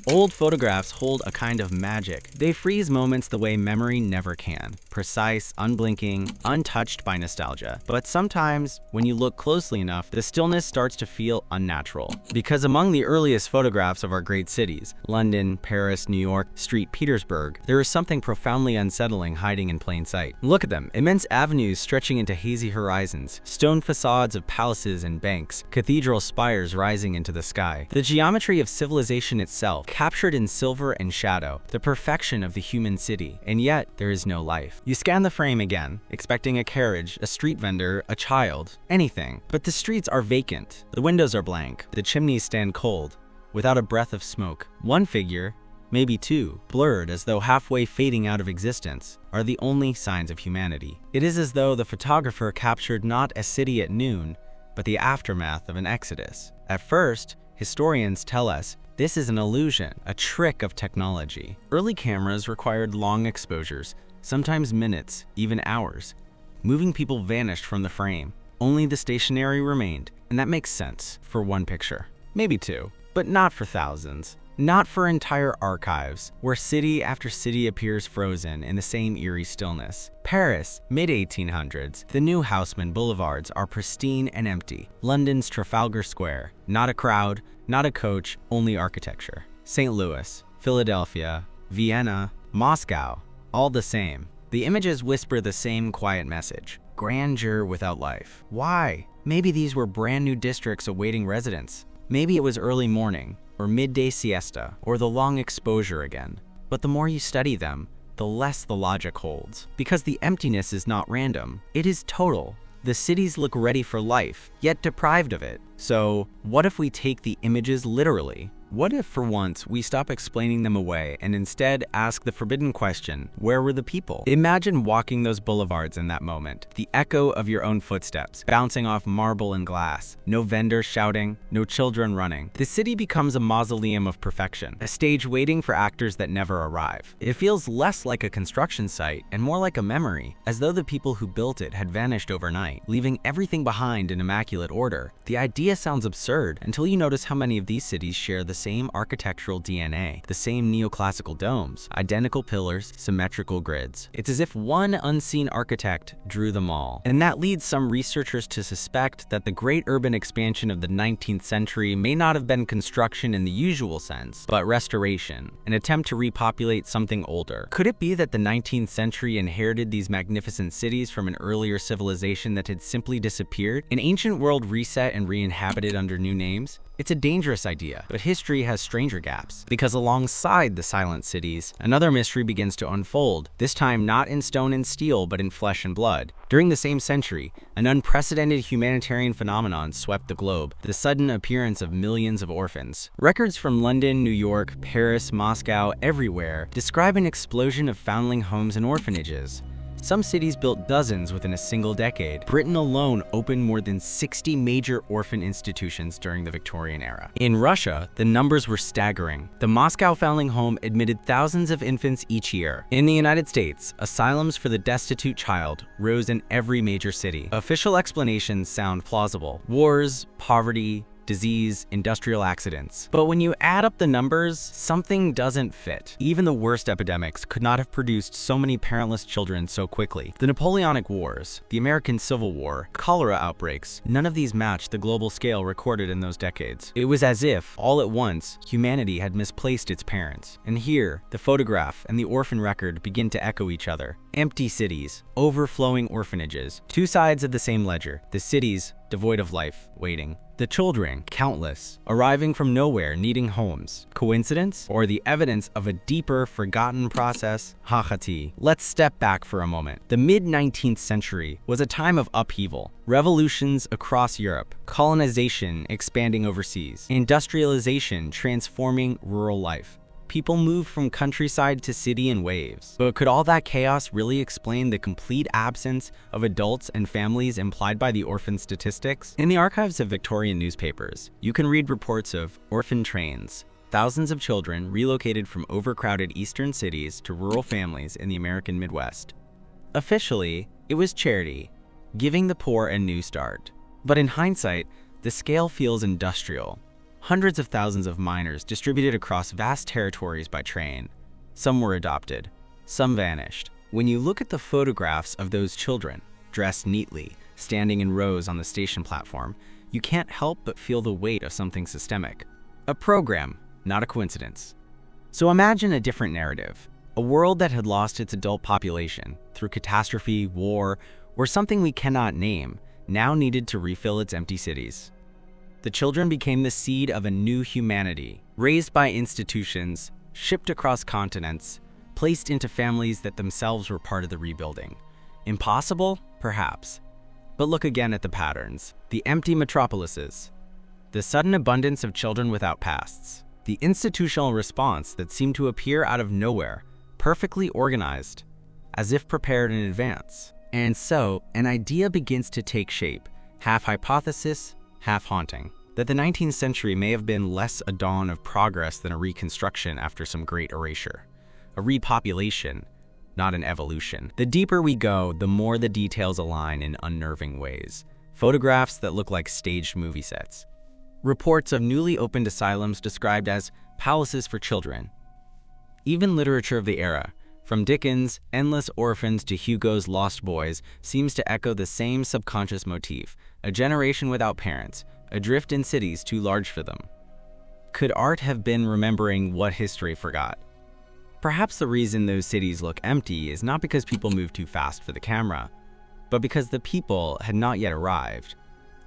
Old photographs hold a kind of magic. They freeze moments the way memory never can. Precise, unblinking, untouched by nostalgia. But sometimes, when you look closely enough, the stillness starts to feel unnatural. Because among the earliest photographs of our great cities, London, Paris, New York, St. Petersburg, there is something profoundly unsettling hiding in plain sight. Look at them, immense avenues stretching into hazy horizons, stone facades of palaces and banks, cathedral spires rising into the sky. The geometry of civilization itself, captured in silver and shadow, the perfection of the human city, and yet there is no life. You scan the frame again, expecting a carriage, a street vendor, a child, anything. But the streets are vacant, the windows are blank, the chimneys stand cold, without a breath of smoke. One figure, maybe two, blurred as though halfway fading out of existence, are the only signs of humanity. It is as though the photographer captured not a city at noon, but the aftermath of an exodus. At first, historians tell us this is an illusion, a trick of technology. Early cameras required long exposures, sometimes minutes, even hours. Moving people vanished from the frame. Only the stationary remained, and that makes sense for one picture. Maybe two, but not for thousands. Not for entire archives, where city after city appears frozen in the same eerie stillness. Paris, mid-1800s, the new Haussmann boulevards are pristine and empty. London's Trafalgar Square, not a crowd, not a coach, only architecture. St. Louis, Philadelphia, Vienna, Moscow, all the same. The images whisper the same quiet message. Grandeur without life. Why? Maybe these were brand new districts awaiting residents. Maybe it was early morning, or midday siesta, or the long exposure again. But the more you study them, the less the logic holds. Because the emptiness is not random, it is total. The cities look ready for life, yet deprived of it. So, what if we take the images literally? What if, for once, we stop explaining them away and instead ask the forbidden question, where were the people? Imagine walking those boulevards in that moment, the echo of your own footsteps, bouncing off marble and glass. No vendors shouting, no children running. The city becomes a mausoleum of perfection, a stage waiting for actors that never arrive. It feels less like a construction site and more like a memory, as though the people who built it had vanished overnight, leaving everything behind in immaculate order. The idea sounds absurd until you notice how many of these cities share the same architectural DNA, the same neoclassical domes, identical pillars, symmetrical grids. It's as if one unseen architect drew them all. And that leads some researchers to suspect that the great urban expansion of the 19th century may not have been construction in the usual sense, but restoration, an attempt to repopulate something older. Could it be that the 19th century inherited these magnificent cities from an earlier civilization that had simply disappeared? An ancient world reset and re-inhabited under new names? It's a dangerous idea, but history has stranger gaps, because alongside the silent cities, another mystery begins to unfold, this time not in stone and steel, but in flesh and blood. During the same century, an unprecedented humanitarian phenomenon swept the globe, the sudden appearance of millions of orphans. Records from London, New York, Paris, Moscow, everywhere describe an explosion of foundling homes and orphanages. Some cities built dozens within a single decade. Britain alone opened more than 60 major orphan institutions during the Victorian era. In Russia, the numbers were staggering. The Moscow Foundling Home admitted thousands of infants each year. In the United States, asylums for the destitute child rose in every major city. Official explanations sound plausible. Wars, poverty, disease, industrial accidents. But when you add up the numbers, something doesn't fit. Even the worst epidemics could not have produced so many parentless children so quickly. The Napoleonic Wars, the American Civil War, cholera outbreaks, none of these matched the global scale recorded in those decades. It was as if, all at once, humanity had misplaced its parents. And here, the photograph and the orphan record begin to echo each other. Empty cities, overflowing orphanages, two sides of the same ledger. The cities, devoid of life, waiting. The children, countless, arriving from nowhere, needing homes. Coincidence? Or the evidence of a deeper, forgotten process? Hachati. Let's step back for a moment. The mid-19th century was a time of upheaval. Revolutions across Europe, colonization expanding overseas, industrialization transforming rural life. People moved from countryside to city in waves. But could all that chaos really explain the complete absence of adults and families implied by the orphan statistics? In the archives of Victorian newspapers, you can read reports of orphan trains, thousands of children relocated from overcrowded eastern cities to rural families in the American Midwest. Officially, it was charity, giving the poor a new start. But in hindsight, the scale feels industrial. hundreds of thousands of minors distributed across vast territories by train. Some were adopted, some vanished. When you look at the photographs of those children, dressed neatly, standing in rows on the station platform, you can't help but feel the weight of something systemic. A program, not a coincidence. So imagine a different narrative. A world that had lost its adult population through catastrophe, war, or something we cannot name, now needed to refill its empty cities. The children became the seed of a new humanity, raised by institutions, shipped across continents, placed into families that themselves were part of the rebuilding. Impossible? Perhaps. But look again at the patterns. The empty metropolises, the sudden abundance of children without pasts, the institutional response that seemed to appear out of nowhere, perfectly organized, as if prepared in advance. And so, an idea begins to take shape, half hypothesis, half haunting, that the 19th century may have been less a dawn of progress than a reconstruction after some great erasure, a repopulation, not an evolution. The deeper we go, the more the details align in unnerving ways. Photographs that look like staged movie sets. Reports of newly opened asylums described as palaces for children. Even literature of the era, from Dickens' Endless Orphans to Hugo's Lost Boys, seems to echo the same subconscious motif: a generation without parents, adrift in cities too large for them. Could art have been remembering what history forgot? Perhaps the reason those cities look empty is not because people moved too fast for the camera, but because the people had not yet arrived.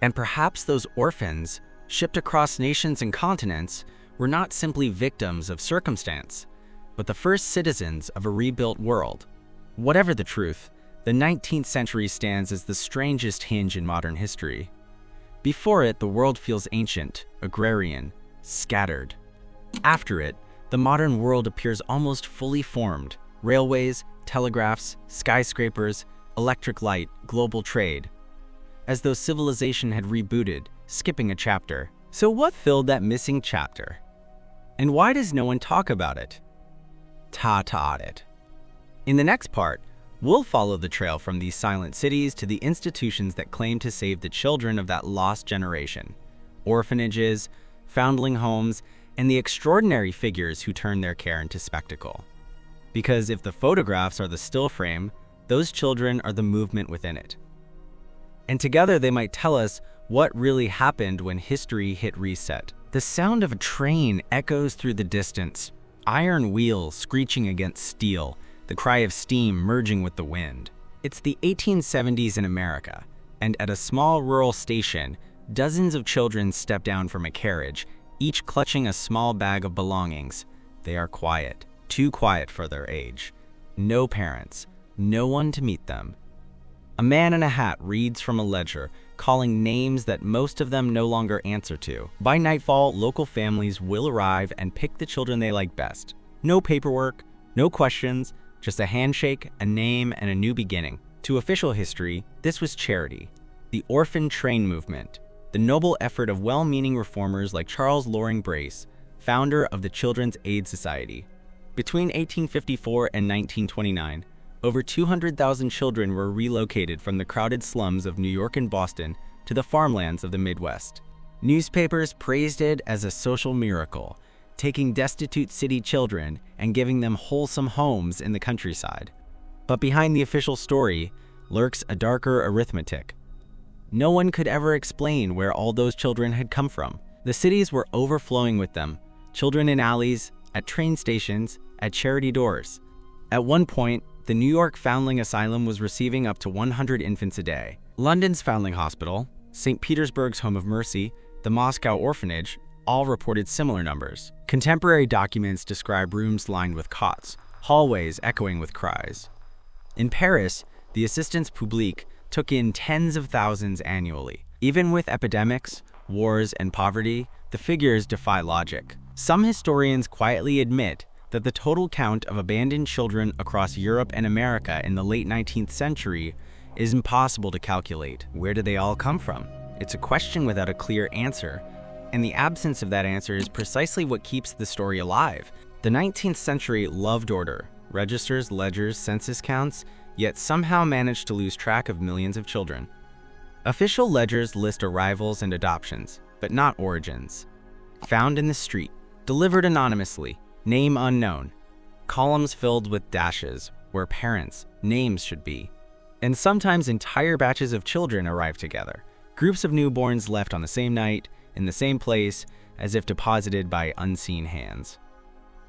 And perhaps those orphans, shipped across nations and continents, were not simply victims of circumstance, but the first citizens of a rebuilt world. Whatever the truth, the 19th century stands as the strangest hinge in modern history. Before it, the world feels ancient, agrarian, scattered. After it, the modern world appears almost fully formed: railways, telegraphs, skyscrapers, electric light, global trade. As though civilization had rebooted, skipping a chapter. So what filled that missing chapter? And why does no one talk about it? Ta-ta-it. In the next part, we'll follow the trail from these silent cities to the institutions that claim to save the children of that lost generation. Orphanages, foundling homes, and the extraordinary figures who turn their care into spectacle. Because if the photographs are the still frame, those children are the movement within it. And together they might tell us what really happened when history hit reset. The sound of a train echoes through the distance, iron wheels screeching against steel, the cry of steam merging with the wind. It's the 1870s in America, and at a small rural station, dozens of children step down from a carriage, each clutching a small bag of belongings. They are quiet, too quiet for their age. No parents, no one to meet them. A man in a hat reads from a ledger, calling names that most of them no longer answer to. By nightfall, local families will arrive and pick the children they like best. No paperwork, no questions, just a handshake, a name, and a new beginning. To official history, this was charity, the orphan train movement, the noble effort of well-meaning reformers like Charles Loring Brace, founder of the Children's Aid Society. Between 1854 and 1929, over 200,000 children were relocated from the crowded slums of New York and Boston to the farmlands of the Midwest. Newspapers praised it as a social miracle, taking destitute city children and giving them wholesome homes in the countryside. But behind the official story lurks a darker arithmetic. No one could ever explain where all those children had come from. The cities were overflowing with them, children in alleys, at train stations, at charity doors. At one point, the New York Foundling Asylum was receiving up to 100 infants a day. London's Foundling Hospital, St. Petersburg's Home of Mercy, the Moscow Orphanage, all reported similar numbers. Contemporary documents describe rooms lined with cots, hallways echoing with cries. In Paris, the Assistance Publique took in tens of thousands annually. Even with epidemics, wars, and poverty, the figures defy logic. Some historians quietly admit that the total count of abandoned children across Europe and America in the late 19th century is impossible to calculate. Where did they all come from? It's a question without a clear answer, and the absence of that answer is precisely what keeps the story alive. The 19th century loved order, registers, ledgers, census counts, yet somehow managed to lose track of millions of children. Official ledgers list arrivals and adoptions, but not origins. Found in the street. Delivered anonymously. Name unknown. Columns filled with dashes, where parents' names should be. And sometimes entire batches of children arrive together. Groups of newborns left on the same night, in the same place, as if deposited by unseen hands.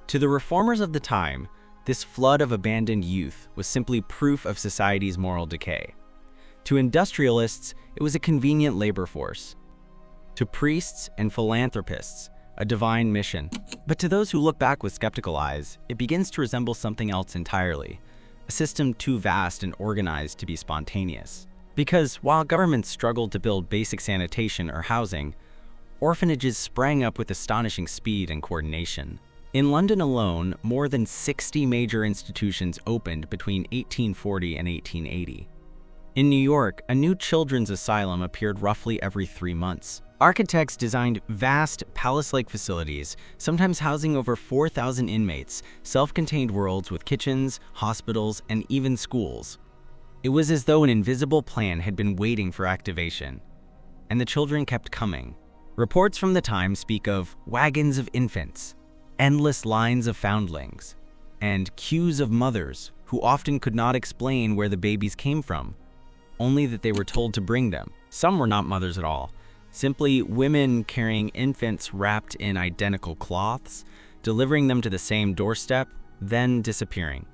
To the reformers of the time, this flood of abandoned youth was simply proof of society's moral decay. To industrialists, it was a convenient labor force. To priests and philanthropists, a divine mission. But to those who look back with skeptical eyes, it begins to resemble something else entirely, a system too vast and organized to be spontaneous. Because while governments struggled to build basic sanitation or housing, orphanages sprang up with astonishing speed and coordination. In London alone, more than 60 major institutions opened between 1840 and 1880. In New York, a new children's asylum appeared roughly every 3 months. Architects designed vast, palace-like facilities, sometimes housing over 4,000 inmates, self-contained worlds with kitchens, hospitals, and even schools. It was as though an invisible plan had been waiting for activation. And the children kept coming. Reports from the time speak of wagons of infants, endless lines of foundlings, and queues of mothers who often could not explain where the babies came from, only that they were told to bring them. Some were not mothers at all, simply women carrying infants wrapped in identical cloths, delivering them to the same doorstep, then disappearing.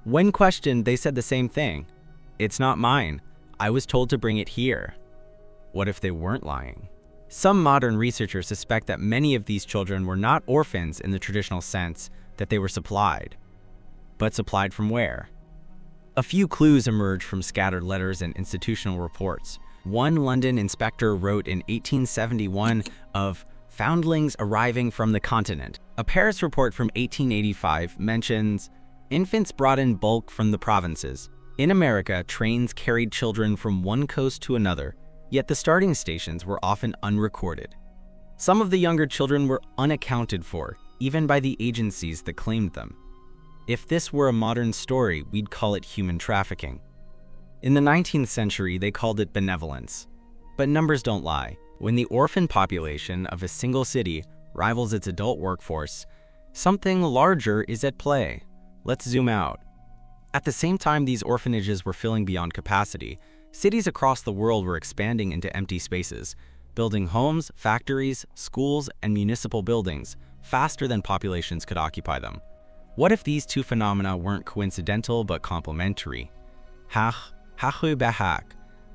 When questioned, they said the same thing. "It's not mine. I was told to bring it here." What if they weren't lying? Some modern researchers suspect that many of these children were not orphans in the traditional sense that they were supplied. But supplied from where? A few clues emerge from scattered letters and institutional reports. One London inspector wrote in 1871 of foundlings arriving from the continent. A Paris report from 1885 mentions infants brought in bulk from the provinces. In America, trains carried children from one coast to another, yet the starting stations were often unrecorded. Some of the younger children were unaccounted for, even by the agencies that claimed them. If this were a modern story, we'd call it human trafficking. In the 19th century, they called it benevolence. But numbers don't lie. When the orphan population of a single city rivals its adult workforce, something larger is at play. Let's zoom out. At the same time these orphanages were filling beyond capacity, cities across the world were expanding into empty spaces, building homes, factories, schools, and municipal buildings faster than populations could occupy them. What if these two phenomena weren't coincidental but complementary? Hachu behak.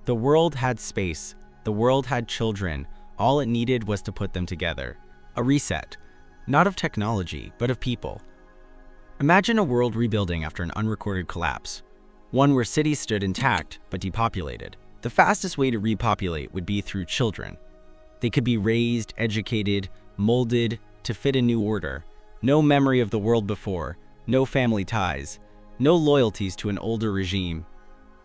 The world had space, the world had children, all it needed was to put them together. A reset, not of technology, but of people. Imagine a world rebuilding after an unrecorded collapse, one where cities stood intact but depopulated. The fastest way to repopulate would be through children. They could be raised, educated, molded to fit a new order. No memory of the world before, no family ties, no loyalties to an older regime.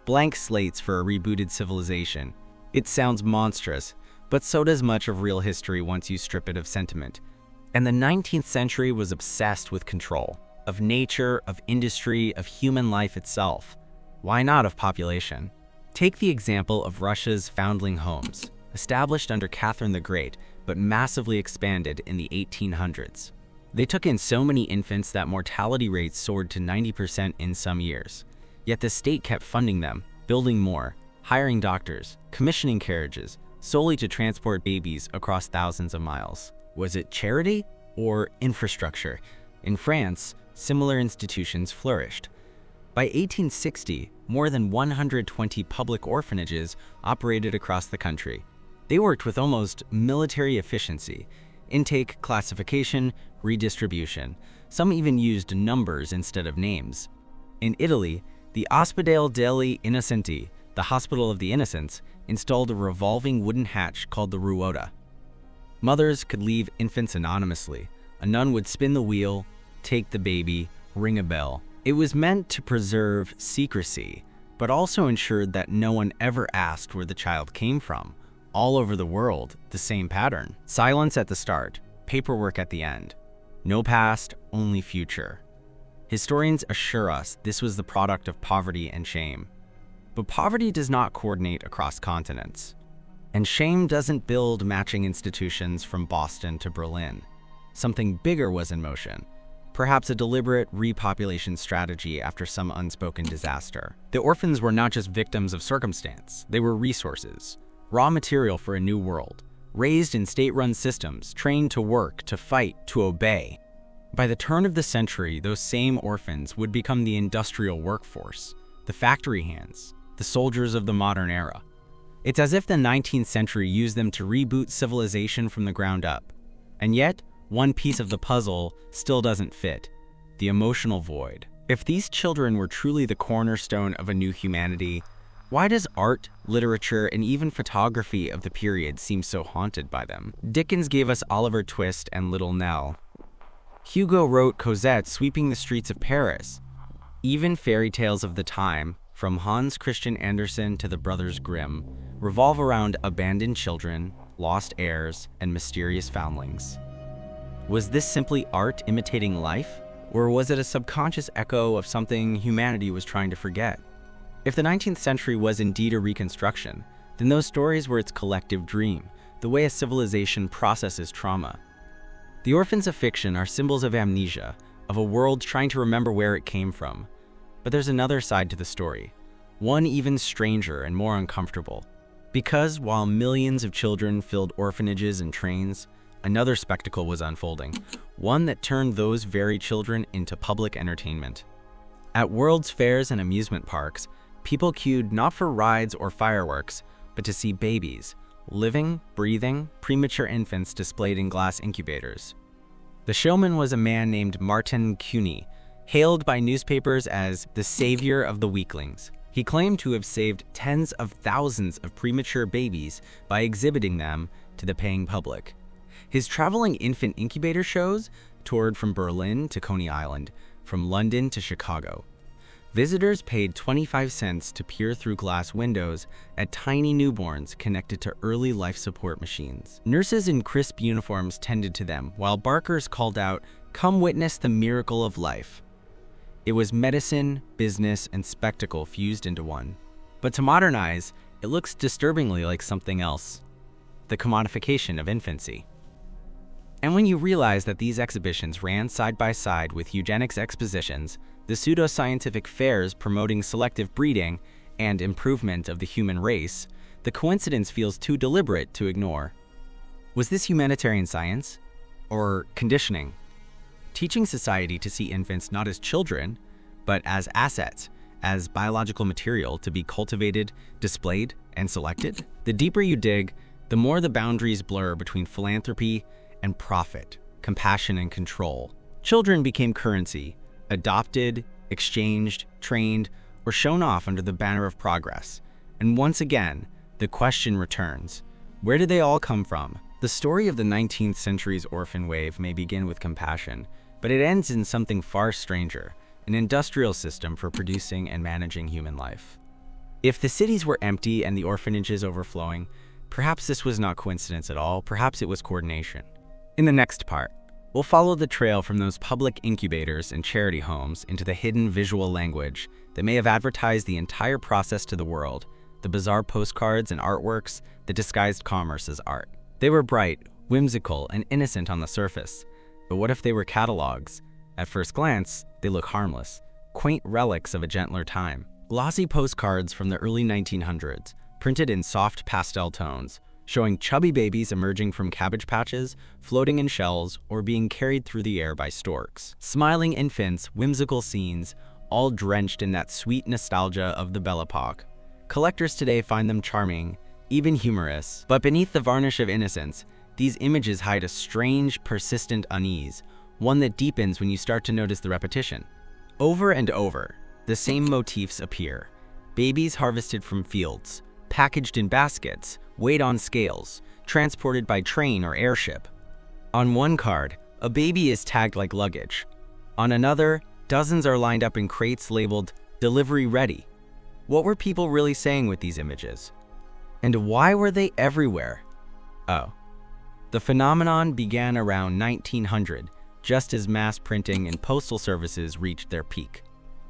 Blank slates for a rebooted civilization. It sounds monstrous, but so does much of real history once you strip it of sentiment. And the 19th century was obsessed with control, of nature, of industry, of human life itself. Why not of population? Take the example of Russia's foundling homes, established under Catherine the Great, but massively expanded in the 1800s. They took in so many infants that mortality rates soared to 90% in some years. Yet the state kept funding them, building more, hiring doctors, commissioning carriages, solely to transport babies across thousands of miles. Was it charity or infrastructure? In France, similar institutions flourished. By 1860, more than 120 public orphanages operated across the country. They worked with almost military efficiency: intake, classification, redistribution. Some even used numbers instead of names. In Italy, the Ospedale degli Innocenti, the Hospital of the Innocents, installed a revolving wooden hatch called the ruota. Mothers could leave infants anonymously. A nun would spin the wheel, take the baby, ring a bell. It was meant to preserve secrecy, but also ensured that no one ever asked where the child came from. All over the world, the same pattern. Silence at the start, paperwork at the end. No past, only future. Historians assure us this was the product of poverty and shame. But poverty does not coordinate across continents. And shame doesn't build matching institutions from Boston to Berlin. Something bigger was in motion. Perhaps a deliberate repopulation strategy after some unspoken disaster. The orphans were not just victims of circumstance, they were resources, raw material for a new world, raised in state-run systems, trained to work, to fight, to obey. By the turn of the century, those same orphans would become the industrial workforce, the factory hands, the soldiers of the modern era. It's as if the 19th century used them to reboot civilization from the ground up. And yet, one piece of the puzzle still doesn't fit: the emotional void. If these children were truly the cornerstone of a new humanity, why does art, literature, and even photography of the period seem so haunted by them? Dickens gave us Oliver Twist and Little Nell. Hugo wrote Cosette sweeping the streets of Paris. Even fairy tales of the time, from Hans Christian Andersen to the Brothers Grimm, revolve around abandoned children, lost heirs, and mysterious foundlings. Was this simply art imitating life? Or was it a subconscious echo of something humanity was trying to forget? If the 19th century was indeed a reconstruction, then those stories were its collective dream, the way a civilization processes trauma. The orphans of fiction are symbols of amnesia, of a world trying to remember where it came from. But there's another side to the story, one even stranger and more uncomfortable. Because while millions of children filled orphanages and trains, another spectacle was unfolding, one that turned those very children into public entertainment. At world's fairs and amusement parks, people queued not for rides or fireworks, but to see babies, living, breathing, premature infants displayed in glass incubators. The showman was a man named Martin Cuny, hailed by newspapers as the savior of the weaklings. He claimed to have saved tens of thousands of premature babies by exhibiting them to the paying public. His traveling infant incubator shows toured from Berlin to Coney Island, from London to Chicago. Visitors paid 25 cents to peer through glass windows at tiny newborns connected to early life support machines. Nurses in crisp uniforms tended to them, while barkers called out, "Come witness the miracle of life." It was medicine, business, and spectacle fused into one. But to modern eyes, it looks disturbingly like something else: the commodification of infancy. And when you realize that these exhibitions ran side by side with eugenics expositions, the pseudoscientific fairs promoting selective breeding and improvement of the human race, the coincidence feels too deliberate to ignore. Was this humanitarian science? Or conditioning? Teaching society to see infants not as children, but as assets, as biological material to be cultivated, displayed, and selected? The deeper you dig, the more the boundaries blur between philanthropy and profit, compassion and control. Children became currency, adopted, exchanged, trained, or shown off under the banner of progress. And once again, the question returns: where did they all come from? The story of the 19th century's orphan wave may begin with compassion, but it ends in something far stranger: an industrial system for producing and managing human life. If the cities were empty and the orphanages overflowing, perhaps this was not coincidence at all, perhaps it was coordination. In the next part, we'll follow the trail from those public incubators and charity homes into the hidden visual language that may have advertised the entire process to the world, the bizarre postcards and artworks that disguised commerce as art. They were bright, whimsical, and innocent on the surface, but what if they were catalogs? At first glance, they look harmless, quaint relics of a gentler time. Glossy postcards from the early 1900s, printed in soft pastel tones, showing chubby babies emerging from cabbage patches, floating in shells, or being carried through the air by storks. Smiling infants, whimsical scenes, all drenched in that sweet nostalgia of the Belle Epoque. Collectors today find them charming, even humorous. But beneath the varnish of innocence, these images hide a strange, persistent unease, one that deepens when you start to notice the repetition. Over and over, the same motifs appear: babies harvested from fields, packaged in baskets, weighed on scales, transported by train or airship. On one card, a baby is tagged like luggage. On another, dozens are lined up in crates labeled "delivery ready." What were people really saying with these images? And why were they everywhere? Oh, the phenomenon began around 1900, just as mass printing and postal services reached their peak.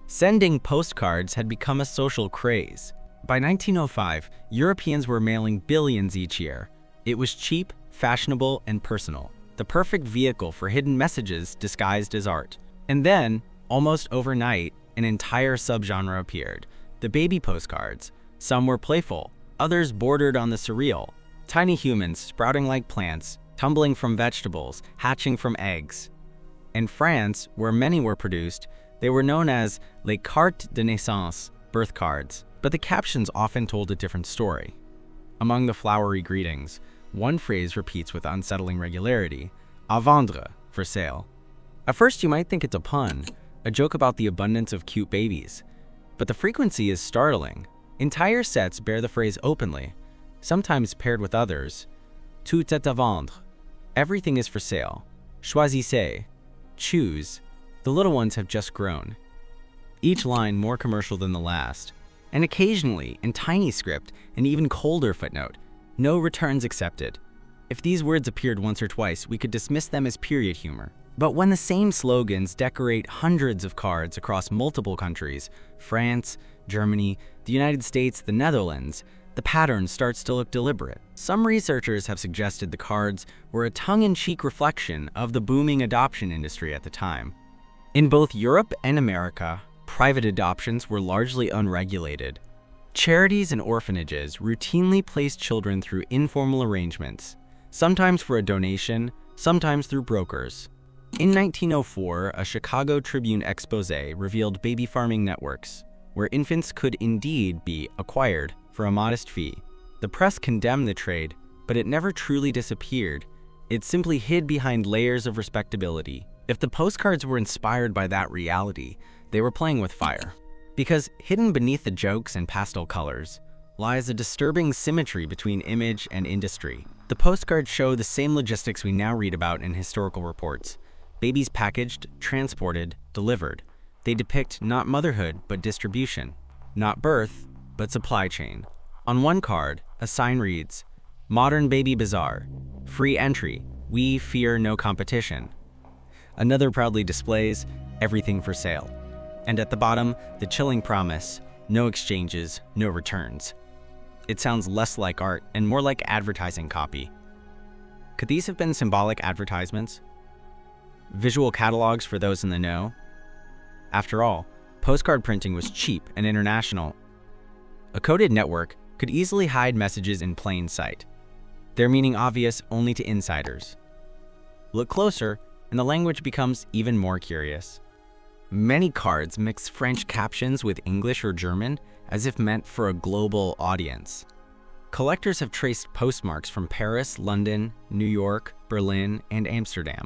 Sending postcards had become a social craze. By 1905, Europeans were mailing billions each year. It was cheap, fashionable, and personal. the perfect vehicle for hidden messages disguised as art. And then, almost overnight, an entire subgenre appeared, the baby postcards. Some were playful, others bordered on the surreal. Tiny humans sprouting like plants, tumbling from vegetables, hatching from eggs. In France, where many were produced, they were known as les cartes de naissance, birth cards, but the captions often told a different story. Among the flowery greetings, one phrase repeats with unsettling regularity, à vendre, for sale. At first you might think it's a pun, a joke about the abundance of cute babies, but the frequency is startling. Entire sets bear the phrase openly, sometimes paired with others. Tout est à vendre. Everything is for sale. Choisissez. Choose. The little ones have just grown. Each line more commercial than the last. And occasionally, in tiny script, an even colder footnote, no returns accepted. If these words appeared once or twice, we could dismiss them as period humor. But when the same slogans decorate hundreds of cards across multiple countries, France, Germany, the United States, the Netherlands, the pattern starts to look deliberate. Some researchers have suggested the cards were a tongue-in-cheek reflection of the booming adoption industry at the time. In both Europe and America, private adoptions were largely unregulated. Charities and orphanages routinely placed children through informal arrangements, sometimes for a donation, sometimes through brokers. In 1904, a Chicago Tribune exposé revealed baby farming networks, where infants could indeed be acquired for a modest fee. The press condemned the trade, but it never truly disappeared. It simply hid behind layers of respectability. If the postcards were inspired by that reality, they were playing with fire. Because hidden beneath the jokes and pastel colors lies a disturbing symmetry between image and industry. The postcards show the same logistics we now read about in historical reports. Babies packaged, transported, delivered. They depict not motherhood, but distribution. Not birth, but supply chain. On one card, a sign reads, "Modern Baby Bazaar. Free entry. We fear no competition." Another proudly displays, "Everything for sale." And at the bottom, the chilling promise, "No exchanges, no returns." It sounds less like art and more like advertising copy. Could these have been symbolic advertisements? Visual catalogs for those in the know? After all, postcard printing was cheap and international. A coded network could easily hide messages in plain sight, their meaning obvious only to insiders. Look closer, and the language becomes even more curious. Many cards mix French captions with English or German, as if meant for a global audience. Collectors have traced postmarks from Paris, London, New York, Berlin, and Amsterdam,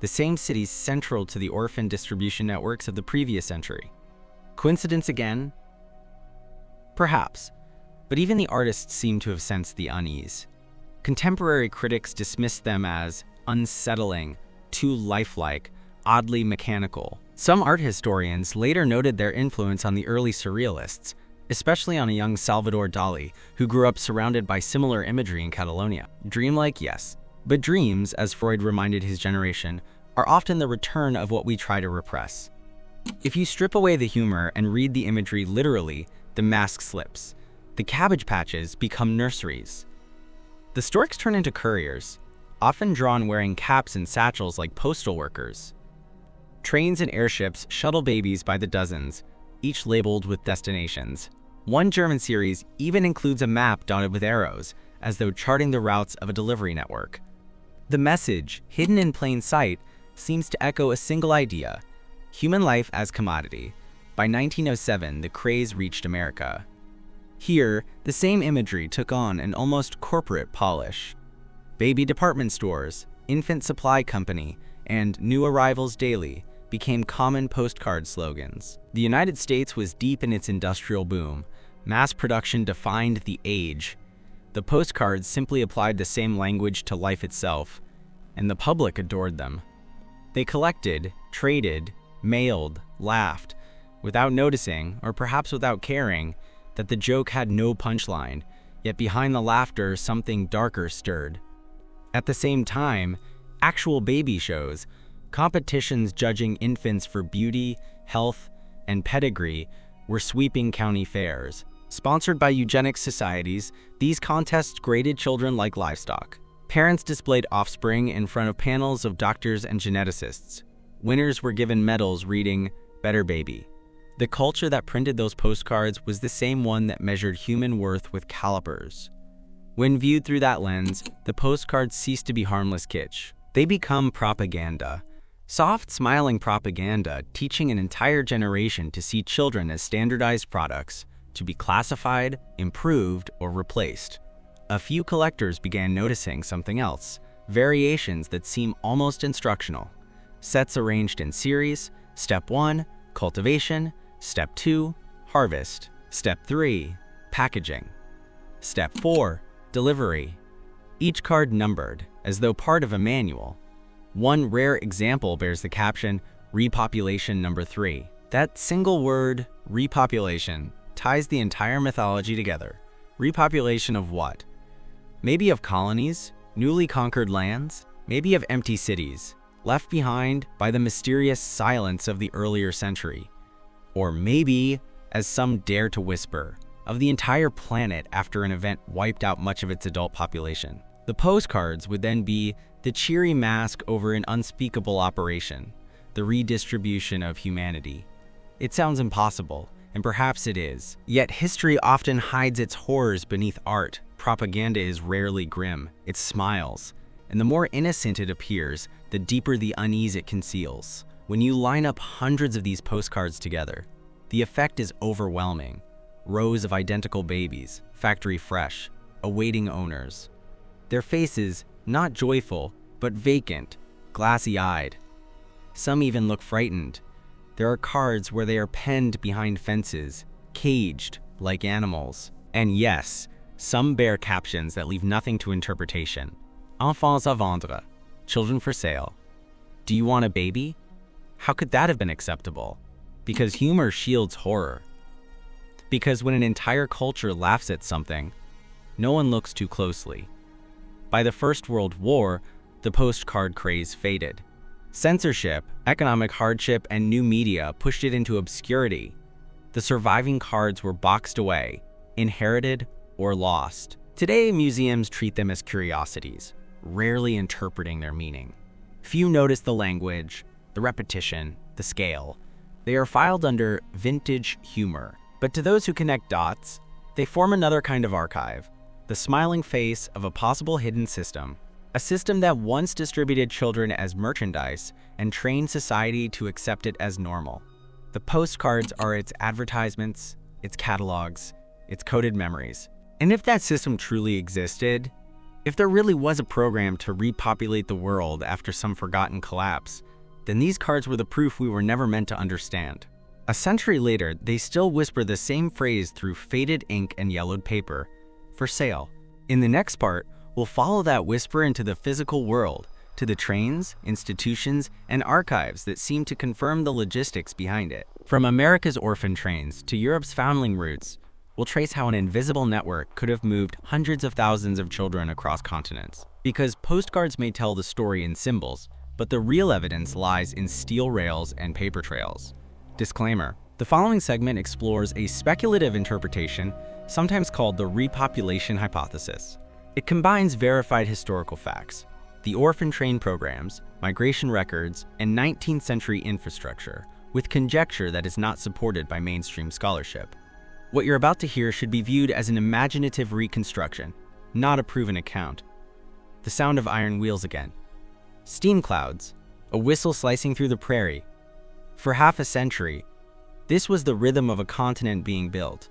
the same cities central to the orphan distribution networks of the previous century. Coincidence again? Perhaps, but even the artists seem to have sensed the unease. Contemporary critics dismissed them as unsettling, too lifelike, oddly mechanical. Some art historians later noted their influence on the early surrealists, especially on a young Salvador Dali, who grew up surrounded by similar imagery in Catalonia. Dreamlike, yes, but dreams, as Freud reminded his generation, are often the return of what we try to repress. If you strip away the humor and read the imagery literally, the mask slips. The cabbage patches become nurseries. The storks turn into couriers, often drawn wearing caps and satchels like postal workers. Trains and airships shuttle babies by the dozens, each labeled with destinations. One German series even includes a map dotted with arrows, as though charting the routes of a delivery network. The message, hidden in plain sight, seems to echo a single idea: human life as commodity. By 1907, the craze reached America. Here, the same imagery took on an almost corporate polish. Baby department stores, infant supply company, and new arrivals daily became common postcard slogans. The United States was deep in its industrial boom. Mass production defined the age. The postcards simply applied the same language to life itself, and the public adored them. They collected, traded, mailed, laughed, without noticing, or perhaps without caring, that the joke had no punchline, yet behind the laughter something darker stirred. At the same time, actual baby shows, competitions judging infants for beauty, health, and pedigree, were sweeping county fairs. Sponsored by eugenics societies, these contests graded children like livestock. Parents displayed offspring in front of panels of doctors and geneticists. Winners were given medals reading, "Better Baby." The culture that printed those postcards was the same one that measured human worth with calipers. When viewed through that lens, the postcards cease to be harmless kitsch. They become propaganda. Soft, smiling propaganda, teaching an entire generation to see children as standardized products, to be classified, improved, or replaced. A few collectors began noticing something else, variations that seem almost instructional. Sets arranged in series, Step 1, cultivation, Step 2, harvest, Step 3, packaging, Step 4, delivery. Each card numbered, as though part of a manual. One rare example bears the caption, "Repopulation number 3." That single word, repopulation, ties the entire mythology together. Repopulation of what? Maybe of colonies, newly conquered lands, maybe of empty cities, left behind by the mysterious silence of the earlier century. Or maybe, as some dare to whisper, of the entire planet after an event wiped out much of its adult population. The postcards would then be the cheery mask over an unspeakable operation, the redistribution of humanity. It sounds impossible, and perhaps it is. Yet history often hides its horrors beneath art. Propaganda is rarely grim, it smiles. And the more innocent it appears, the deeper the unease it conceals. When you line up hundreds of these postcards together, the effect is overwhelming. Rows of identical babies, factory fresh, awaiting owners. Their faces, not joyful, but vacant, glassy-eyed. Some even look frightened. There are cards where they are penned behind fences, caged like animals. And yes, some bear captions that leave nothing to interpretation. Enfants à vendre, children for sale. Do you want a baby? How could that have been acceptable? Because humor shields horror. Because when an entire culture laughs at something, no one looks too closely. By the First World War, the postcard craze faded. Censorship, economic hardship, and new media pushed it into obscurity. The surviving cards were boxed away, inherited, or lost. Today, museums treat them as curiosities, rarely interpreting their meaning. Few notice the language, the repetition, the scale. They are filed under vintage humor. But to those who connect dots, they form another kind of archive, the smiling face of a possible hidden system. A system that once distributed children as merchandise and trained society to accept it as normal. The postcards are its advertisements, its catalogs, its coded memories. And if that system truly existed, if there really was a program to repopulate the world after some forgotten collapse, then these cards were the proof we were never meant to understand. A century later, they still whisper the same phrase through faded ink and yellowed paper, "For sale." In the next part, we'll follow that whisper into the physical world, to the trains, institutions, and archives that seem to confirm the logistics behind it. From America's orphan trains to Europe's foundling routes, we'll trace how an invisible network could have moved hundreds of thousands of children across continents. Because postcards may tell the story in symbols, but the real evidence lies in steel rails and paper trails. Disclaimer: the following segment explores a speculative interpretation, sometimes called the repopulation hypothesis. It combines verified historical facts, the orphan train programs, migration records, and 19th century infrastructure, with conjecture that is not supported by mainstream scholarship. What you're about to hear should be viewed as an imaginative reconstruction, not a proven account. The sound of iron wheels again. Steam clouds, a whistle slicing through the prairie. For half a century, this was the rhythm of a continent being built,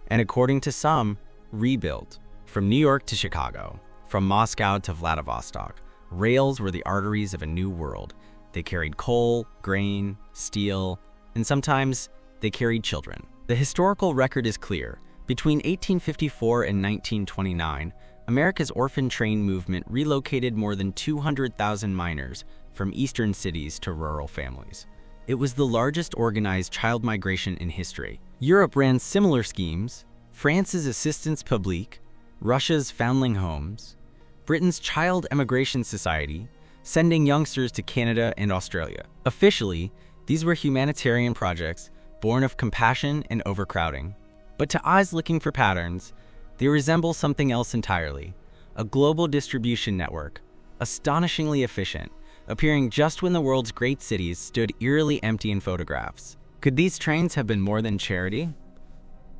and according to some, rebuilt. From New York to Chicago, from Moscow to Vladivostok, rails were the arteries of a new world. They carried coal, grain, steel, and sometimes they carried children. The historical record is clear. Between 1854 and 1929, America's orphan train movement relocated more than 200,000 minors from eastern cities to rural families. It was the largest organized child migration in history. Europe ran similar schemes: France's Assistance Publique, Russia's Foundling Homes, Britain's Child Emigration Society, sending youngsters to Canada and Australia. Officially, these were humanitarian projects born of compassion and overcrowding. But to eyes looking for patterns, they resemble something else entirely: a global distribution network, astonishingly efficient, appearing just when the world's great cities stood eerily empty in photographs. Could these trains have been more than charity?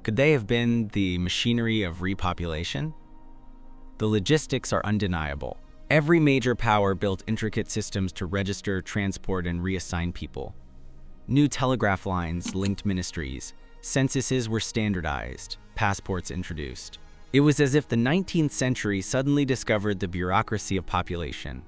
Could they have been the machinery of repopulation? The logistics are undeniable. Every major power built intricate systems to register, transport, and reassign people. New telegraph lines linked ministries, censuses were standardized, passports introduced. It was as if the 19th century suddenly discovered the bureaucracy of population.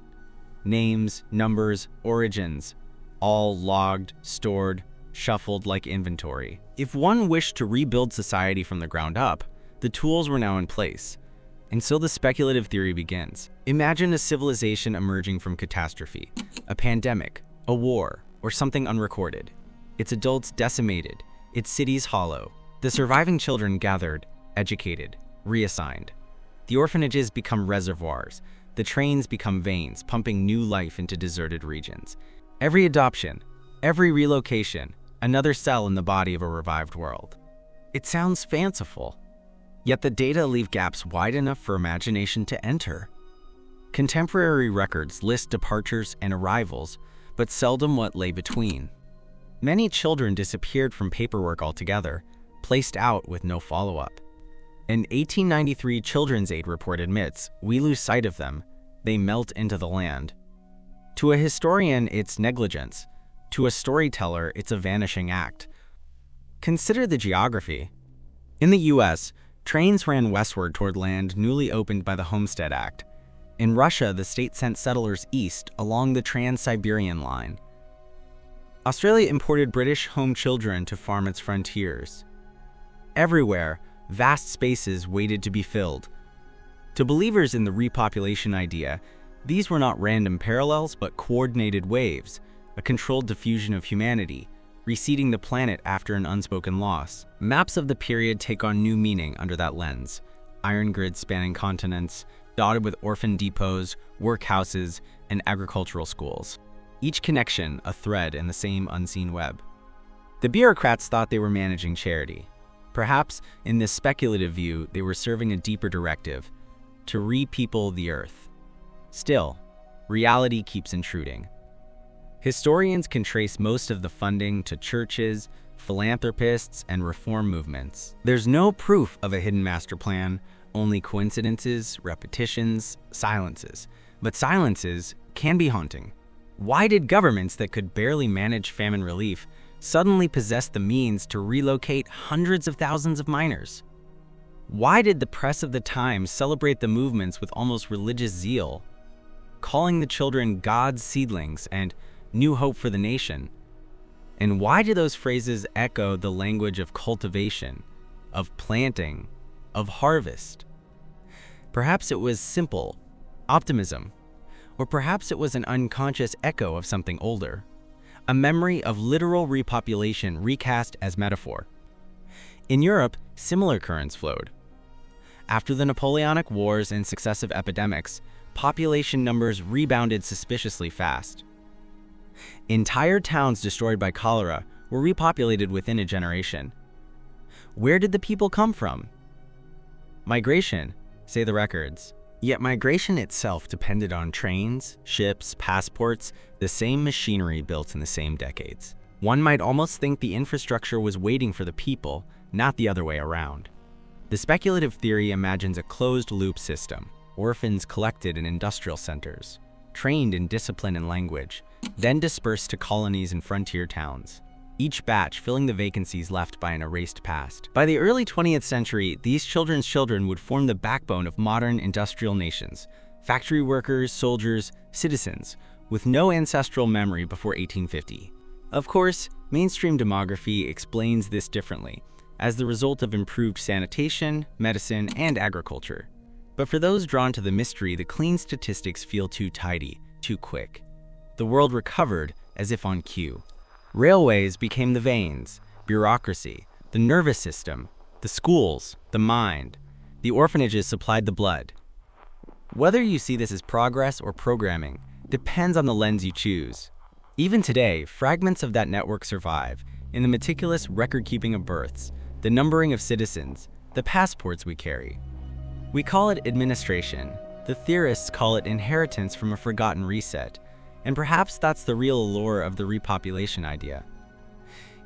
Names, numbers, origins, all logged, stored, shuffled like inventory. If one wished to rebuild society from the ground up, the tools were now in place. And so the speculative theory begins. Imagine a civilization emerging from catastrophe, a pandemic, a war, or something unrecorded. Its adults decimated, its cities hollow. The surviving children gathered, educated, reassigned. The orphanages become reservoirs. The trains become veins, pumping new life into deserted regions. Every adoption, every relocation, another cell in the body of a revived world. It sounds fanciful, yet the data leave gaps wide enough for imagination to enter. Contemporary records list departures and arrivals, but seldom what lay between. Many children disappeared from paperwork altogether, placed out with no follow-up. An 1893 Children's Aid report admits, we lose sight of them, they melt into the land. To a historian, it's negligence. To a storyteller, it's a vanishing act. Consider the geography. In the US, trains ran westward toward land newly opened by the Homestead Act. In Russia, the state sent settlers east along the Trans-Siberian line. Australia imported British home children to farm its frontiers. Everywhere, vast spaces waited to be filled. To believers in the repopulation idea, these were not random parallels but coordinated waves, a controlled diffusion of humanity, reseeding the planet after an unspoken loss. Maps of the period take on new meaning under that lens. Iron grids spanning continents, dotted with orphan depots, workhouses, and agricultural schools. Each connection a thread in the same unseen web. The bureaucrats thought they were managing charity. Perhaps, in this speculative view, they were serving a deeper directive, to re-people the earth. Still, reality keeps intruding. Historians can trace most of the funding to churches, philanthropists, and reform movements. There's no proof of a hidden master plan, only coincidences, repetitions, silences. But silences can be haunting. Why did governments that could barely manage famine relief suddenly possess the means to relocate hundreds of thousands of miners? Why did the press of the time celebrate the movements with almost religious zeal, calling the children God's seedlings and new hope for the nation? And why do those phrases echo the language of cultivation, of planting, of harvest? Perhaps it was simple optimism, or perhaps it was an unconscious echo of something older, a memory of literal repopulation recast as metaphor. In Europe, similar currents flowed. After the Napoleonic Wars and successive epidemics, population numbers rebounded suspiciously fast. Entire towns destroyed by cholera were repopulated within a generation. Where did the people come from? Migration, say the records. Yet migration itself depended on trains, ships, passports, the same machinery built in the same decades. One might almost think the infrastructure was waiting for the people, not the other way around. The speculative theory imagines a closed-loop system, orphans collected in industrial centers, trained in discipline and language, then dispersed to colonies and frontier towns, each batch filling the vacancies left by an erased past. By the early 20th century, these children's children would form the backbone of modern industrial nations, factory workers, soldiers, citizens, with no ancestral memory before 1850. Of course, mainstream demography explains this differently, as the result of improved sanitation, medicine, and agriculture. But for those drawn to the mystery, the clean statistics feel too tidy, too quick. The world recovered as if on cue. Railways became the veins, bureaucracy, the nervous system, the schools, the mind. The orphanages supplied the blood. Whether you see this as progress or programming depends on the lens you choose. Even today, fragments of that network survive in the meticulous record-keeping of births, the numbering of citizens, the passports we carry. We call it administration, The theorists call it inheritance from a forgotten reset, and perhaps that's the real allure of the repopulation idea.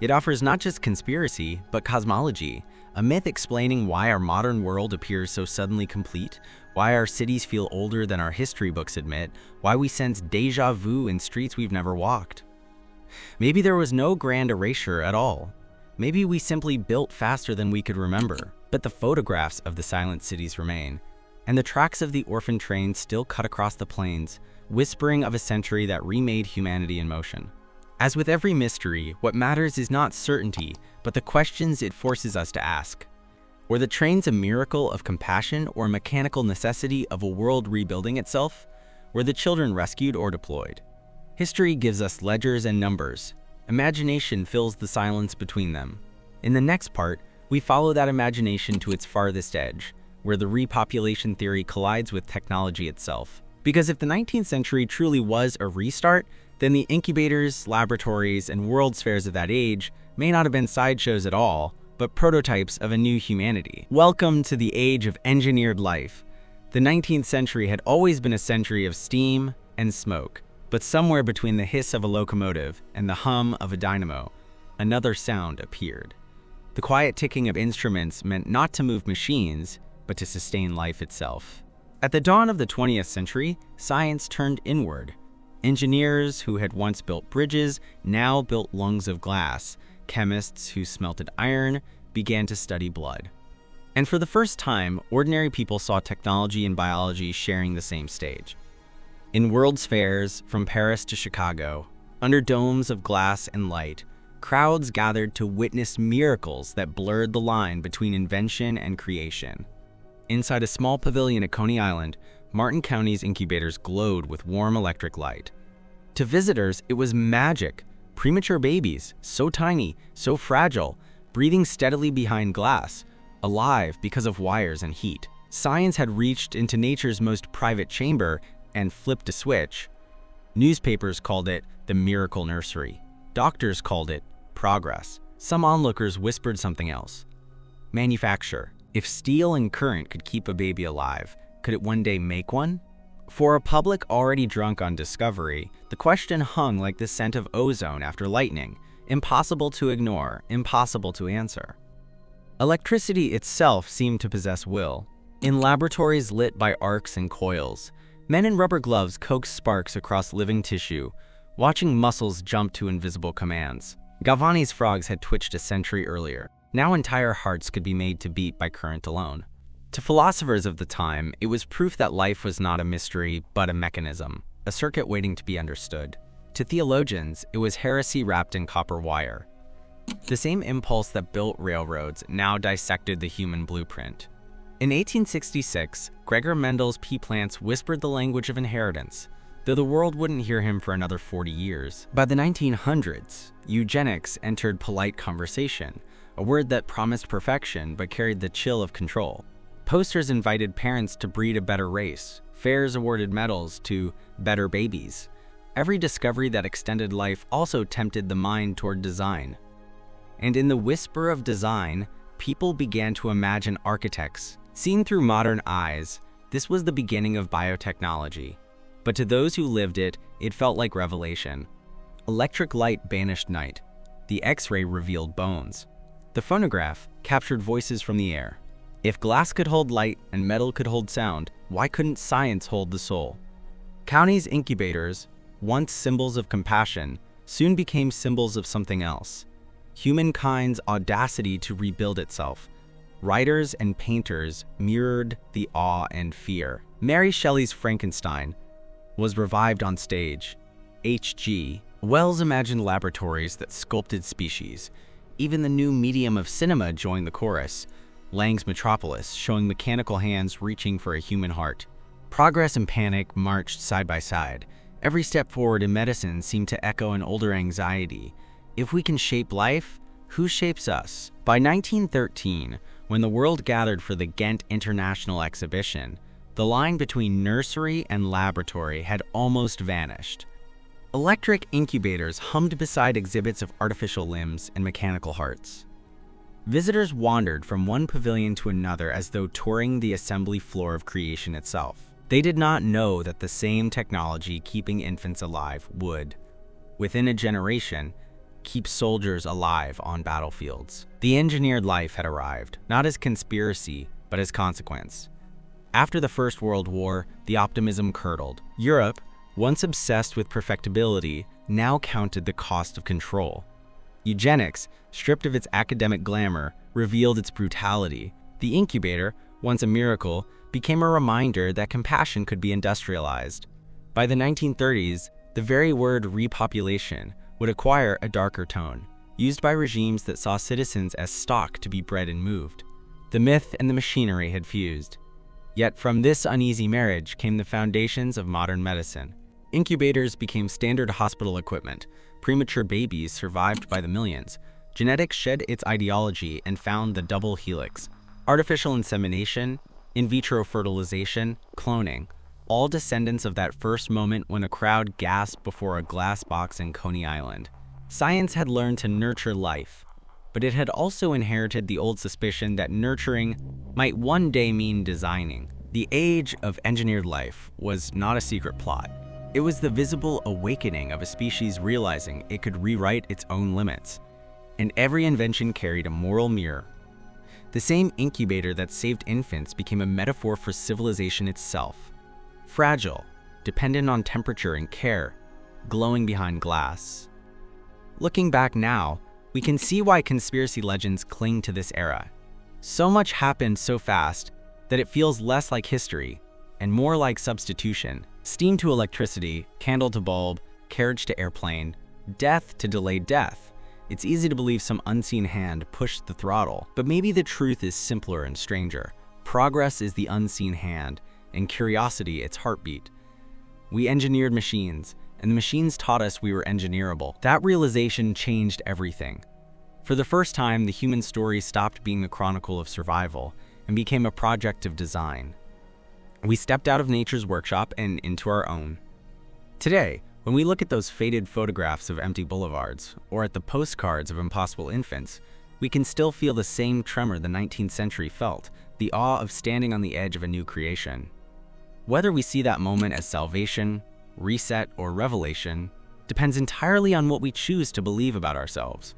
It offers not just conspiracy, but cosmology, a myth explaining why our modern world appears so suddenly complete, why our cities feel older than our history books admit, why we sense déjà vu in streets we've never walked. Maybe there was no grand erasure at all. Maybe we simply built faster than we could remember, but the photographs of the silent cities remain, and the tracks of the orphan train still cut across the plains, whispering of a century that remade humanity in motion. As with every mystery, what matters is not certainty, but the questions it forces us to ask. Were the trains a miracle of compassion or a mechanical necessity of a world rebuilding itself? Were the children rescued or deployed? History gives us ledgers and numbers. Imagination fills the silence between them. In the next part, we follow that imagination to its farthest edge, where the repopulation theory collides with technology itself. Because if the 19th century truly was a restart, then the incubators, laboratories, and world's fairs of that age may not have been sideshows at all, but prototypes of a new humanity. Welcome to the age of engineered life. The 19th century had always been a century of steam and smoke, but somewhere between the hiss of a locomotive and the hum of a dynamo, another sound appeared. The quiet ticking of instruments meant not to move machines, but to sustain life itself. At the dawn of the 20th century, science turned inward. Engineers who had once built bridges now built lungs of glass. Chemists who smelted iron began to study blood. And for the first time, ordinary people saw technology and biology sharing the same stage. In world's fairs, from Paris to Chicago, under domes of glass and light, crowds gathered to witness miracles that blurred the line between invention and creation. Inside a small pavilion at Coney Island, Martin County's incubators glowed with warm electric light. To visitors, it was magic. Premature babies, so tiny, so fragile, breathing steadily behind glass, alive because of wires and heat. Science had reached into nature's most private chamber and flipped a switch. Newspapers called it the miracle nursery. Doctors called it progress. Some onlookers whispered something else. Manufacture. If steel and current could keep a baby alive, could it one day make one? For a public already drunk on discovery, the question hung like the scent of ozone after lightning, impossible to ignore, impossible to answer. Electricity itself seemed to possess will. In laboratories lit by arcs and coils, men in rubber gloves coaxed sparks across living tissue, watching muscles jump to invisible commands. Galvani's frogs had twitched a century earlier. Now entire hearts could be made to beat by current alone. To philosophers of the time, it was proof that life was not a mystery, but a mechanism, a circuit waiting to be understood. To theologians, it was heresy wrapped in copper wire. The same impulse that built railroads now dissected the human blueprint. In 1866, Gregor Mendel's pea plants whispered the language of inheritance, though the world wouldn't hear him for another 40 years. By the 1900s, eugenics entered polite conversation, a word that promised perfection but carried the chill of control. Posters invited parents to breed a better race. Fairs awarded medals to better babies. Every discovery that extended life also tempted the mind toward design. And in the whisper of design, people began to imagine architects. Seen through modern eyes, this was the beginning of biotechnology. But to those who lived it, it felt like revelation. Electric light banished night. The X-ray revealed bones. The phonograph captured voices from the air. If glass could hold light and metal could hold sound, why couldn't science hold the soul? County's incubators, once symbols of compassion, soon became symbols of something else. Humankind's audacity to rebuild itself. Writers and painters mirrored the awe and fear. Mary Shelley's Frankenstein was revived on stage. H.G. Wells imagined laboratories that sculpted species. Even the new medium of cinema joined the chorus. Lang's Metropolis, showing mechanical hands reaching for a human heart. Progress and panic marched side by side. Every step forward in medicine seemed to echo an older anxiety. If we can shape life, who shapes us? By 1913, when the world gathered for the Ghent International Exhibition, the line between nursery and laboratory had almost vanished. Electric incubators hummed beside exhibits of artificial limbs and mechanical hearts. Visitors wandered from one pavilion to another as though touring the assembly floor of creation itself. They did not know that the same technology keeping infants alive would, within a generation, keep soldiers alive on battlefields. The engineered life had arrived, not as conspiracy, but as consequence. After the First World War, the optimism curdled. Europe, once obsessed with perfectibility, now counted the cost of control. Eugenics, stripped of its academic glamour, revealed its brutality. The incubator, once a miracle, became a reminder that compassion could be industrialized. By the 1930s, the very word repopulation would acquire a darker tone, used by regimes that saw citizens as stock to be bred and moved. The myth and the machinery had fused. Yet from this uneasy marriage came the foundations of modern medicine. Incubators became standard hospital equipment. Premature babies survived by the millions. Genetics shed its ideology and found the double helix. Artificial insemination, in vitro fertilization, cloning, all descendants of that first moment when a crowd gasped before a glass box in Coney Island. Science had learned to nurture life, but it had also inherited the old suspicion that nurturing might one day mean designing. The age of engineered life was not a secret plot. It was the visible awakening of a species realizing it could rewrite its own limits. And every invention carried a moral mirror. The same incubator that saved infants became a metaphor for civilization itself. Fragile, dependent on temperature and care, glowing behind glass. Looking back now, we can see why conspiracy legends cling to this era. So much happened so fast that it feels less like history and more like substitution. Steam to electricity, candle to bulb, carriage to airplane, death to delayed death. It's easy to believe some unseen hand pushed the throttle, but maybe the truth is simpler and stranger. Progress is the unseen hand, and curiosity its heartbeat. We engineered machines, and the machines taught us we were engineerable. That realization changed everything. For the first time, the human story stopped being a chronicle of survival and became a project of design. We stepped out of nature's workshop and into our own. Today, when we look at those faded photographs of empty boulevards, or at the postcards of impossible infants, we can still feel the same tremor the 19th century felt, the awe of standing on the edge of a new creation. Whether we see that moment as salvation, reset, or revelation depends entirely on what we choose to believe about ourselves.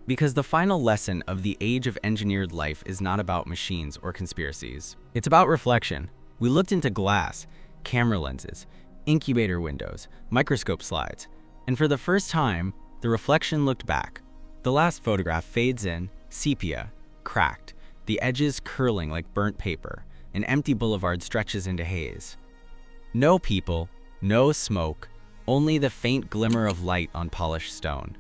Because the final lesson of the age of engineered life is not about machines or conspiracies. It's about reflection. We looked into glass, camera lenses, incubator windows, microscope slides, and for the first time, the reflection looked back. The last photograph fades in, sepia, cracked, the edges curling like burnt paper. An empty boulevard stretches into haze. No people, no smoke, only the faint glimmer of light on polished stone.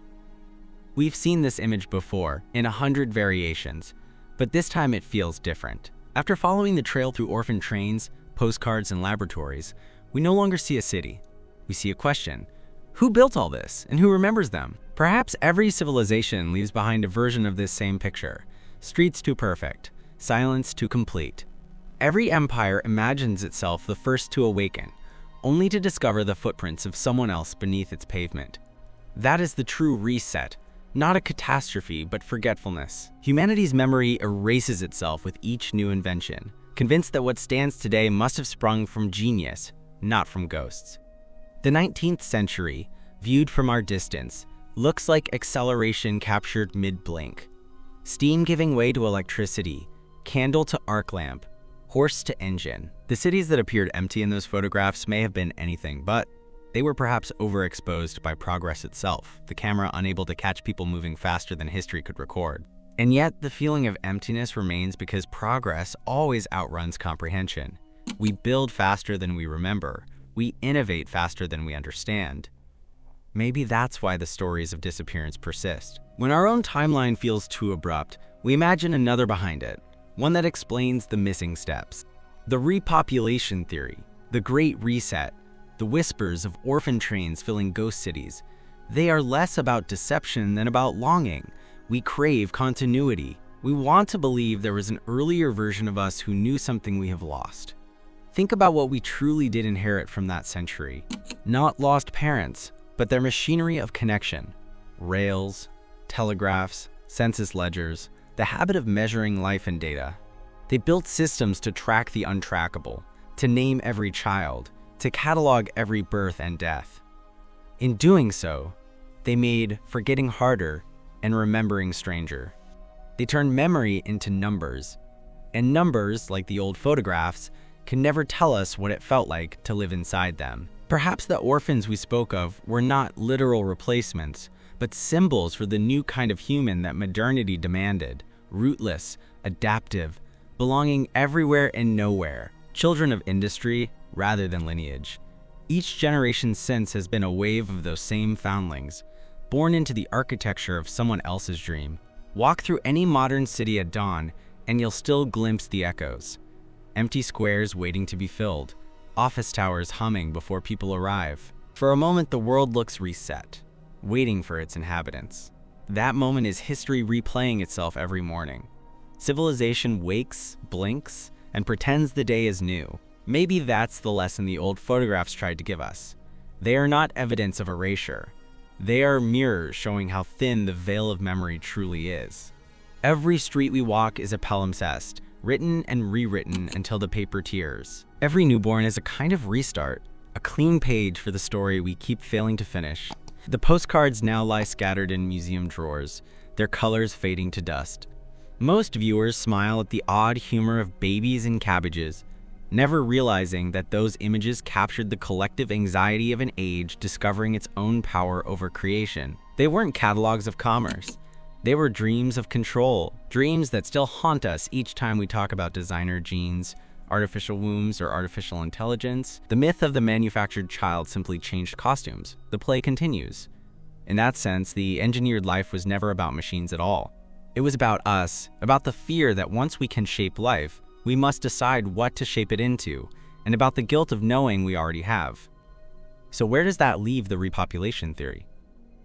We've seen this image before, in 100 variations, but this time it feels different. After following the trail through orphaned trains, postcards, and laboratories, we no longer see a city. We see a question. Who built all this, and who remembers them? Perhaps every civilization leaves behind a version of this same picture. Streets too perfect, silence too complete. Every empire imagines itself the first to awaken, only to discover the footprints of someone else beneath its pavement. That is the true reset, not a catastrophe, but forgetfulness. Humanity's memory erases itself with each new invention, convinced that what stands today must have sprung from genius, not from ghosts. The 19th century, viewed from our distance, looks like acceleration captured mid-blink. Steam giving way to electricity, candle to arc lamp, horse to engine. The cities that appeared empty in those photographs may have been anything but. They were perhaps overexposed by progress itself, the camera unable to catch people moving faster than history could record. And yet, the feeling of emptiness remains because progress always outruns comprehension. We build faster than we remember. We innovate faster than we understand. Maybe that's why the stories of disappearance persist. When our own timeline feels too abrupt, we imagine another behind it, one that explains the missing steps. The repopulation theory, the Great Reset, the whispers of orphan trains filling ghost cities, they are less about deception than about longing. We crave continuity. We want to believe there was an earlier version of us who knew something we have lost. Think about what we truly did inherit from that century. Not lost parents, but their machinery of connection. Rails, telegraphs, census ledgers, the habit of measuring life and data. They built systems to track the untrackable, to name every child, to catalog every birth and death. In doing so, they made forgetting harder and remembering stranger. They turned memory into numbers, and numbers, like the old photographs, can never tell us what it felt like to live inside them. Perhaps the orphans we spoke of were not literal replacements, but symbols for the new kind of human that modernity demanded: rootless, adaptive, belonging everywhere and nowhere, children of industry rather than lineage. Each generation since has been a wave of those same foundlings, born into the architecture of someone else's dream. Walk through any modern city at dawn, and you'll still glimpse the echoes. Empty squares waiting to be filled, office towers humming before people arrive. For a moment, the world looks reset, waiting for its inhabitants. That moment is history replaying itself every morning. Civilization wakes, blinks, and pretends the day is new. Maybe that's the lesson the old photographs tried to give us. They are not evidence of erasure. They are mirrors showing how thin the veil of memory truly is. Every street we walk is a palimpsest, written and rewritten until the paper tears. Every newborn is a kind of restart, a clean page for the story we keep failing to finish. The postcards now lie scattered in museum drawers, their colors fading to dust. Most viewers smile at the odd humor of babies and cabbages, never realizing that those images captured the collective anxiety of an age discovering its own power over creation. They weren't catalogs of commerce. They were dreams of control, dreams that still haunt us each time we talk about designer genes, artificial wombs, or artificial intelligence. The myth of the manufactured child simply changed costumes. The play continues. In that sense, the engineered life was never about machines at all. It was about us, about the fear that once we can shape life, we must decide what to shape it into, and about the guilt of knowing we already have. So where does that leave the repopulation theory?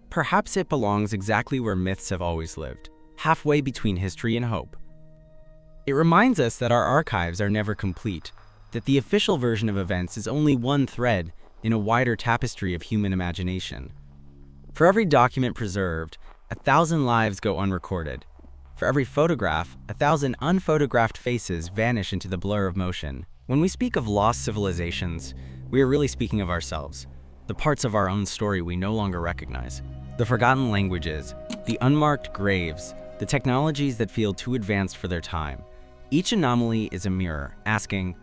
Perhaps it belongs exactly where myths have always lived, halfway between history and hope. It reminds us that our archives are never complete, that the official version of events is only one thread in a wider tapestry of human imagination. For every document preserved, 1,000 lives go unrecorded. For every photograph, 1,000 unphotographed faces vanish into the blur of motion. When we speak of lost civilizations, we are really speaking of ourselves, the parts of our own story we no longer recognize, the forgotten languages, the unmarked graves, the technologies that feel too advanced for their time. Each anomaly is a mirror, asking,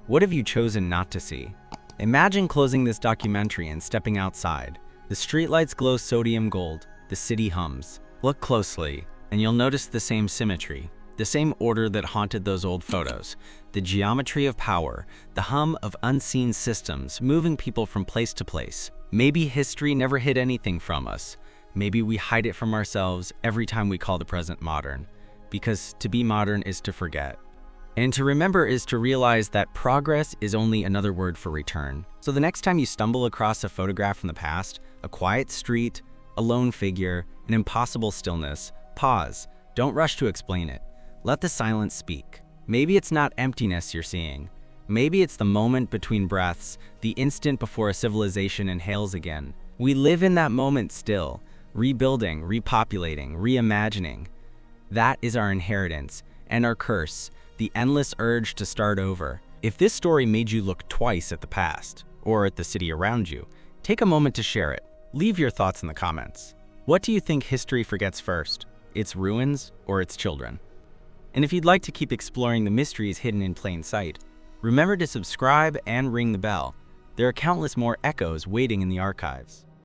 what have you chosen not to see? Imagine closing this documentary and stepping outside. The streetlights glow sodium gold, the city hums. Look closely, and you'll notice the same symmetry, the same order that haunted those old photos, the geometry of power, the hum of unseen systems moving people from place to place. Maybe history never hid anything from us. Maybe we hide it from ourselves every time we call the present modern, because to be modern is to forget. And to remember is to realize that progress is only another word for return. So the next time you stumble across a photograph from the past, a quiet street, a lone figure, an impossible stillness, pause. Don't rush to explain it. Let the silence speak. Maybe it's not emptiness you're seeing. Maybe it's the moment between breaths, the instant before a civilization inhales again. We live in that moment still, rebuilding, repopulating, reimagining. That is our inheritance and our curse, the endless urge to start over. If this story made you look twice at the past, or at the city around you, take a moment to share it. Leave your thoughts in the comments. What do you think history forgets first? Its ruins or its children? And if you'd like to keep exploring the mysteries hidden in plain sight, remember to subscribe and ring the bell. There are countless more echoes waiting in the archives.